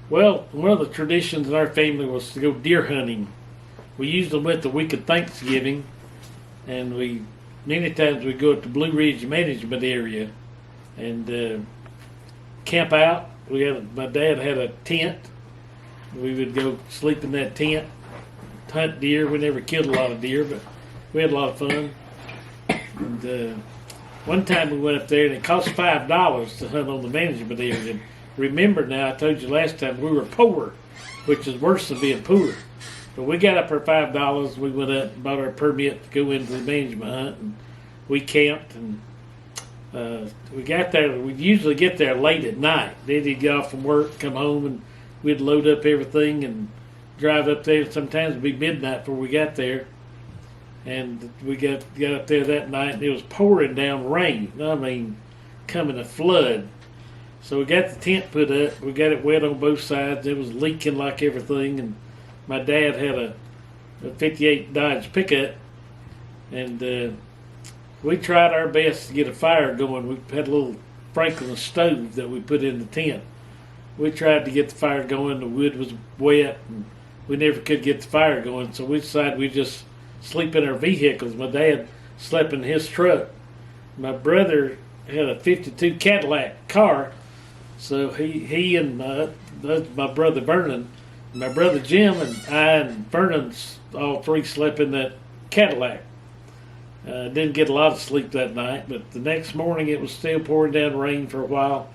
Well, one of the traditions in our family was to go deer hunting. We usually went the week of Thanksgiving, and we many times we go to the Blue Ridge Management area and camp out. My dad had a tent. We would go sleep in that tent, hunt deer. We never killed a lot of deer, but we had a lot of fun. And one time we went up there, and it cost $5 to hunt on the management area. And remember now, I told you last time we were poor, which is worse than being poor. But we got up our $5. We went up and bought our permit to go into the management hunt, and we camped. And we got there. We'd usually get there late at night. Then he'd get off from work, come home, and we'd load up everything and drive up there. Sometimes it'd be midnight before we got there. And we got up there that night, and it was pouring down rain. I mean, coming a flood. So we got the tent put up. We got it wet on both sides. It was leaking like everything. And my dad had a 58 Dodge pickup, and we tried our best to get a fire going. We had a little Franklin stove that we put in the tent. We tried to get the fire going. The wood was wet, and we never could get the fire going. So we decided we'd just sleep in our vehicles. My dad slept in his truck. My brother had a 52 Cadillac car, so he and my brother Vernon, my brother Jim, and I and Vernon, all three slept in that Cadillac. Didn't get a lot of sleep that night, but the next morning it was still pouring down rain for a while.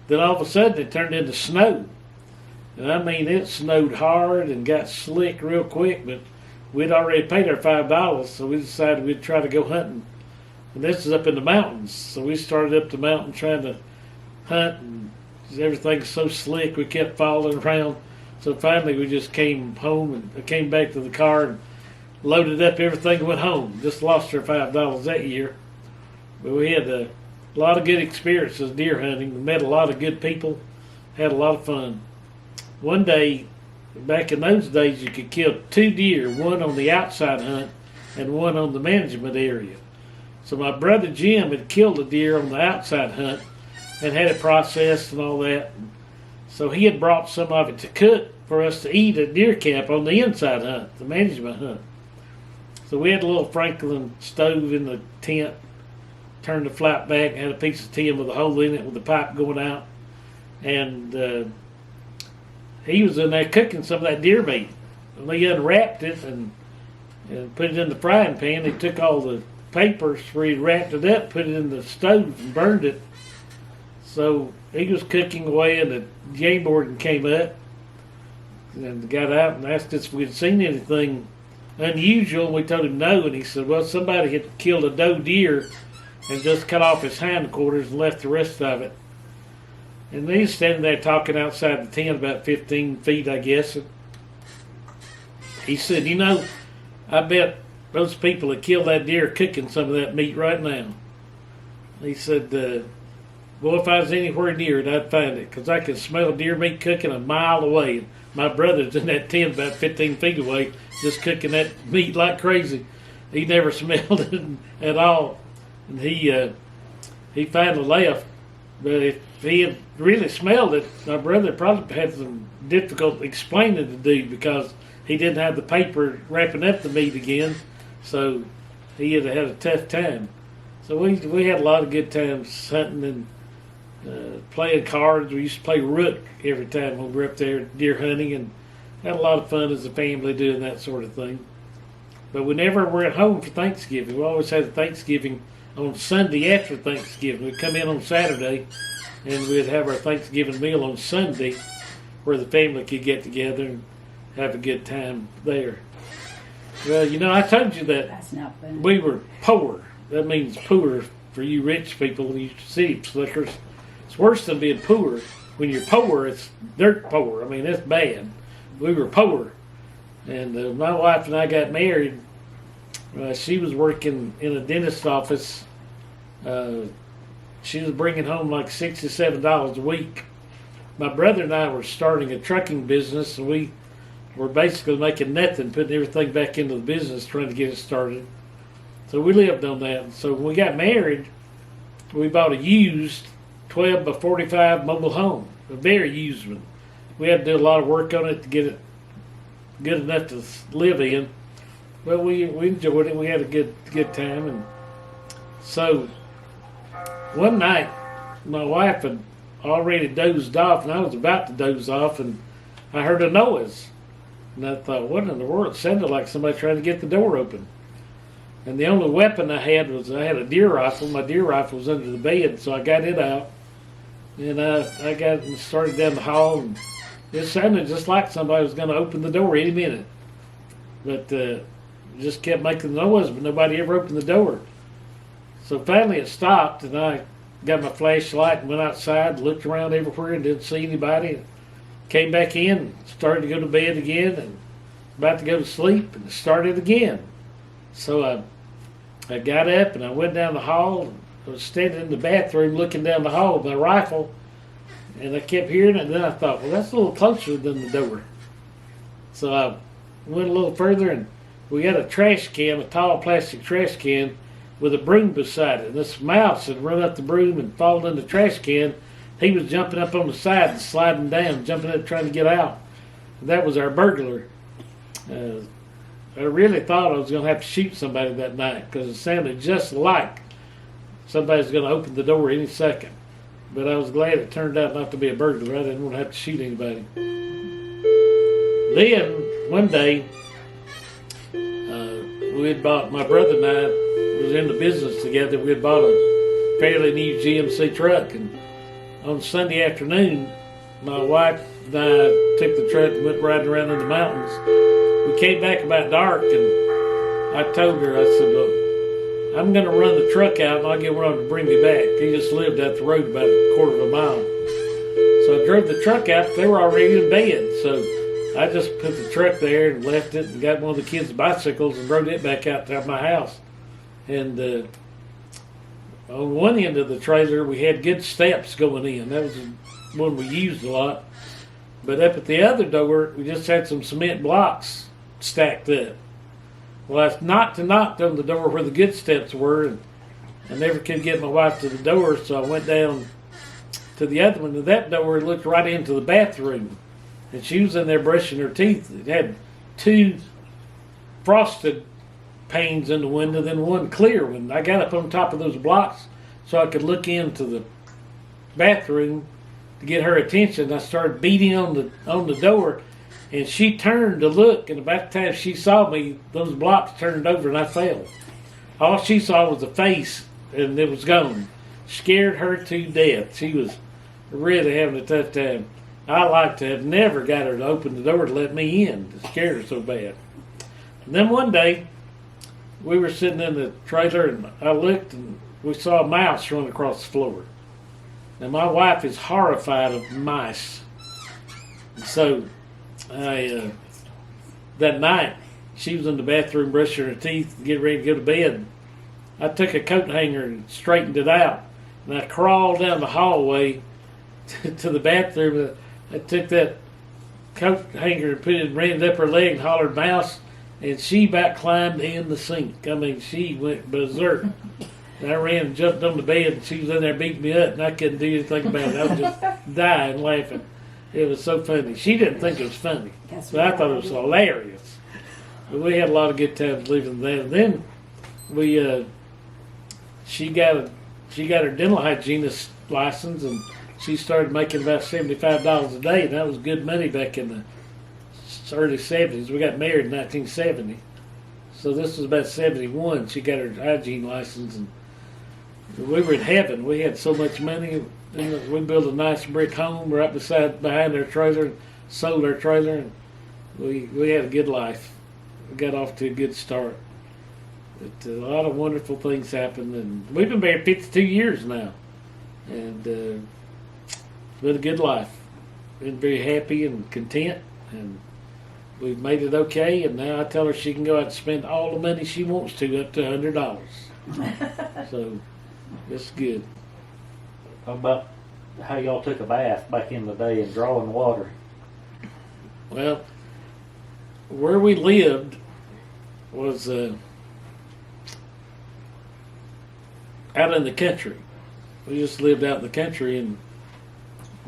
Then all of a sudden it turned into snow. And I mean, it snowed hard and got slick real quick, but we'd already paid our $5, so we decided we'd try to go hunting. And this is up in the mountains, so we started up the mountain trying to hunt, and everything's so slick we kept falling around. So finally we just came home, and I came back to the car and loaded up everything and went home. Just lost our $5 that year. But we had a lot of good experiences deer hunting. We met a lot of good people, had a lot of fun. One day, back in those days, you could kill 2 deer, one on the outside hunt and one on the management area. So my brother Jim had killed a deer on the outside hunt and had it processed and all that. So he had brought some of it to cook for us to eat at deer camp on the inside hunt, the management hunt. So we had a little Franklin stove in the tent, turned the flap back, had a piece of tin with a hole in it with the pipe going out. And he was in there cooking some of that deer meat. And they unwrapped it and put it in the frying pan. He took all the papers where he wrapped it up, put it in the stove and burned it. So he was cooking away, and the game warden came up and got out and asked us if we'd seen anything unusual. We told him no, and he said, well, somebody had killed a doe deer and just cut off his hindquarters and left the rest of it. And he's standing there talking outside the tent about 15 feet, I guess. And he said, I bet those people that killed that deer are cooking some of that meat right now. He said, well, if I was anywhere near it, I'd find it, because I could smell deer meat cooking a mile away. My brother's in that tent about 15 feet away, just cooking that meat like crazy. He never smelled it at all. And he finally left. But if he had really smelled it, my brother probably had some difficult explaining to do, because he didn't have the paper wrapping up the meat again. So he had a tough time. So we had a lot of good times hunting and playing cards. We used to play rook every time when we were up there deer hunting, and had a lot of fun as a family doing that sort of thing. But we never were at home for Thanksgiving. We always had a Thanksgiving on Sunday after Thanksgiving. We'd come in on Saturday, and we'd have our Thanksgiving meal on Sunday, where the family could get together and have a good time there. Well, I told you that we were poor. That means poor for you rich people, you city slickers. It's worse than being poor. When you're poor, it's dirt poor. I mean, it's bad. We were poor. And my wife and I got married. She was working in a dentist's office. She was bringing home like $67 a week. My brother and I were starting a trucking business, and we were basically making nothing, putting everything back into the business, trying to get it started. So we lived on that. So when we got married, we bought a used 12 by 45 mobile home, a very used one. we had to do a lot of work on it to get it good enough to live in. Well, we enjoyed it. We had a good time, and so one night my wife had already dozed off, and I was about to doze off, and I heard a noise, and I thought, what in the world? It sounded like somebody trying to get the door open. And the only weapon I had was I had a deer rifle. My deer rifle was under the bed, so I got it out, and I got and started down the hall, and it sounded just like somebody was going to open the door any minute, but just kept making the noise, but nobody ever opened the door. So finally it stopped, and I got my flashlight and went outside, looked around everywhere, and didn't see anybody. Came back in, and started to go to bed again, and about to go to sleep, and it started again. So I got up and I went down the hall. And I was standing in the bathroom looking down the hall with my rifle, and I kept hearing it. And then I thought, well, that's a little closer than the door. So I went a little further, and we had a trash can, a tall plastic trash can, with a broom beside it. And this mouse had run up the broom and fallen in the trash can. He was jumping up on the side and sliding down, jumping up trying to get out. And that was our burglar. I really thought I was going to have to shoot somebody that night because it sounded just like somebody's going to open the door any second. But I was glad it turned out not to be a burglar. I didn't want to have to shoot anybody. Then, one day, we had bought, my brother and I was in the business together. We had bought a fairly new GMC truck, and on Sunday afternoon, my wife and I took the truck and went riding around in the mountains. We came back about dark, and I told her, I said, look, I'm going to run the truck out, and I'll get one of them to bring me back. He just lived out the road about a quarter of a mile. So I drove the truck out. They were already in bed, so I just put the truck there and left it and got one of the kids' bicycles and rode it back out to my house. And on one end of the trailer, we had good steps going in. That was the one we used a lot. But up at the other door, we just had some cement blocks stacked up. Well, I knocked on the door where the good steps were, and I never could get my wife to the door, so I went down to the other one, and that door looked right into the bathroom. And she was in there brushing her teeth. It had two frosted panes in the window, then one clear one. I got up on top of those blocks so I could look into the bathroom to get her attention. I started beating on the door, and she turned to look, and about the time she saw me, those blocks turned over and I fell. All she saw was a face, and it was gone. Scared her to death. She was really having a tough time. I like to have never got her to open the door to let me in. It scared her so bad. And then one day, we were sitting in the trailer, and I looked, and we saw a mouse run across the floor. Now, my wife is horrified of mice. And so, that night, she was in the bathroom brushing her teeth, getting ready to go to bed. I took a coat hanger and straightened it out, and I crawled down the hallway to the bathroom. I took that coat hanger and put it, ran it up her leg and hollered mouse, and she about climbed in the sink. I mean, she went berserk. And I ran and jumped on the bed, and she was in there beating me up, and I couldn't do anything about it. I was just dying laughing. It was so funny. She didn't think it was funny, but I thought it was hilarious. But we had a lot of good times living there. And then she got her dental hygienist license, and she started making about $75 a day, and that was good money back in the early 70s. We got married in 1970. So this was about 71. She got her hygiene license, and we were in heaven. We had so much money. We built a nice brick home right behind our trailer, sold our trailer, and we had a good life. We got off to a good start. But a lot of wonderful things happened, and we've been married 52 years now. And it's been a good life. Been very happy and content, and we've made it okay. And now I tell her she can go out and spend all the money she wants to, up to $100. So it's good. How about how y'all took a bath back in the day and drawing water? Well, where we lived was out in the country. We just lived out in the country, and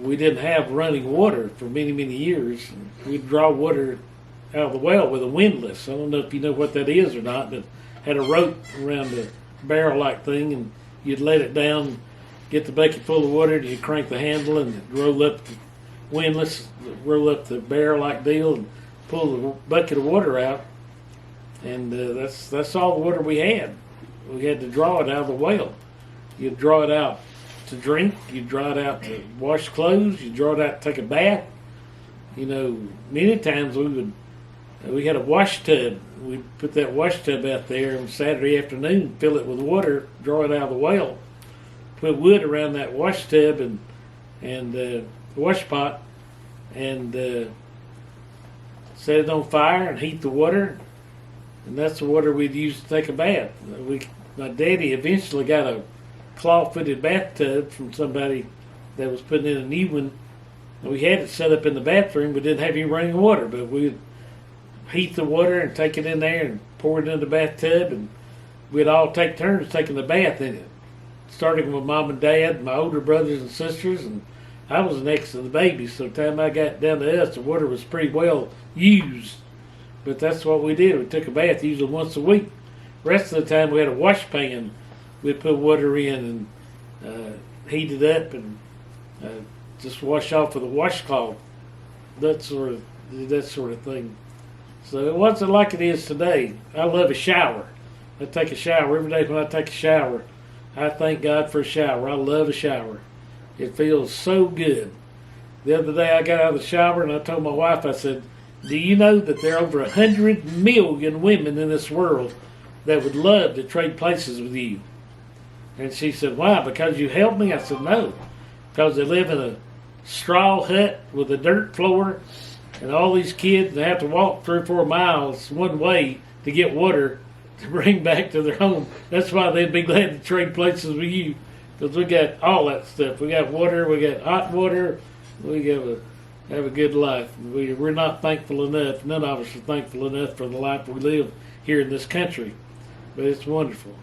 we didn't have running water for many, many years. We'd draw water out of the well with a windlass. I don't know if you know what that is or not, but had a rope around the barrel-like thing, and you'd let it down, get the bucket full of water, and you'd crank the handle and roll up the windlass, roll up the barrel-like deal, and pull the bucket of water out. And that's all the water we had. We had to draw it out of the well. You'd draw it out to drink, you'd draw it out to wash clothes, you'd draw it out to take a bath. You know, many times we had a wash tub. We'd put that wash tub out there on Saturday afternoon, fill it with water, draw it out of the well, put wood around that wash tub and wash pot, and set it on fire and heat the water. And that's the water we'd use to take a bath. My daddy eventually got a claw-footed bathtub from somebody that was putting in a new one. We had it set up in the bathroom, but didn't have any running water. But we'd heat the water and take it in there and pour it in the bathtub, and we'd all take turns taking the bath in it. Starting with Mom and Dad, my older brothers and sisters, and I was next to the baby. So the time I got down to us, the water was pretty well used. But that's what we did. We took a bath usually once a week. The rest of the time we had a wash pan. We'd put water in and heat it up and just wash off with a washcloth. That sort of thing. So it wasn't like it is today. I love a shower. I take a shower every day. When I take a shower, I thank God for a shower. I love a shower. It feels so good. The other day I got out of the shower and I told my wife, I said, do you know that there are over 100 million women in this world that would love to trade places with you? And she said, why? Because you helped me? I said, no. Because they live in a straw hut with a dirt floor, and all these kids, they have to walk 3 or 4 miles one way to get water to bring back to their home. That's why they'd be glad to trade places with you, because we got all that stuff. We got water, we got hot water, we have a good life. We're not thankful enough. None of us are thankful enough for the life we live here in this country. But it's wonderful.